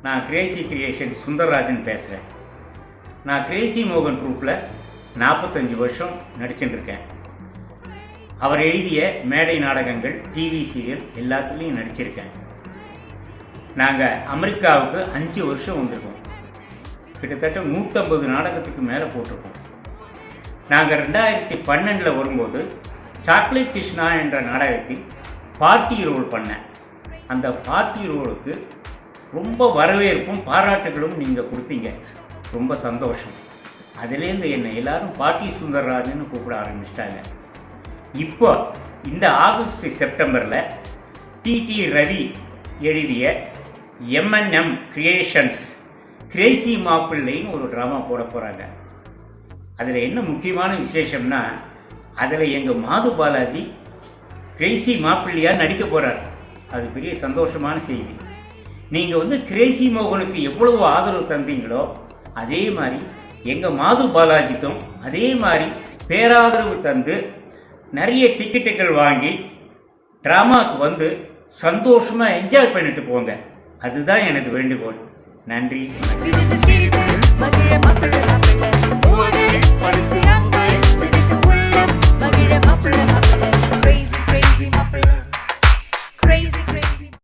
நான் Crazy creation Sundararajan பேசுகிறேன். நான் கிரேசி மோகன் ட்ரூப்பில் 45 வருஷம் நடிச்சுட்டு இருக்கேன். அவர் எழுதிய மேடை நாடகங்கள், டிவி சீரியல் எல்லாத்துலேயும் நடிச்சிருக்கேன். நாங்கள் அமெரிக்காவுக்கு 5 வருஷம் வந்திருக்கோம். கிட்டத்தட்ட 150 நாடகத்துக்கு மேலே போட்டிருக்கோம். நாங்கள் 2012 வரும்போது சாக்லேட் கிருஷ்ணா என்ற நாடகத்தில் பார்ட்டி ரோல் பண்ணேன். அந்த பார்ட்டி ரோலுக்கு ரொம்ப வரவேற்பும் பாராட்டுகளும் நீங்கள் கொடுத்தீங்க. ரொம்ப சந்தோஷம். அதுலேருந்து என்னை எல்லாரும் பார்ட்டி சுந்தரராஜன்னு கூப்பிட ஆரம்பிச்சிட்டாங்க. இப்போ இந்த ஆகஸ்ட் செப்டம்பரில் டிடி ரவி எழுதிய M&M கிரியேஷன்ஸ் கிரேசி மாப்பிள்ளைன்னு ஒரு ட்ராமா போட போகிறாங்க. அதில் என்ன முக்கியமான விசேஷம்னா, அதில் எங்கள் மாது பாலாஜி கிரேசி மாப்பிள்ளையாக நடிக்க போகிறார். அது பெரிய சந்தோஷமான செய்தி. நீங்கள் கிரேசி மோகனுக்கு எவ்வளவு ஆதரவு தந்தீங்களோ அதே மாதிரி எங்கள் மாது பாலாஜிக்கும் அதே மாதிரி பேராதரவு தந்து நிறைய டிக்கெட்டுகள் வாங்கி ட்ராமாவுக்கு சந்தோஷமாக என்ஜாய் பண்ணிட்டு போங்க. அதுதான் எனது வேண்டுகோள். நன்றி.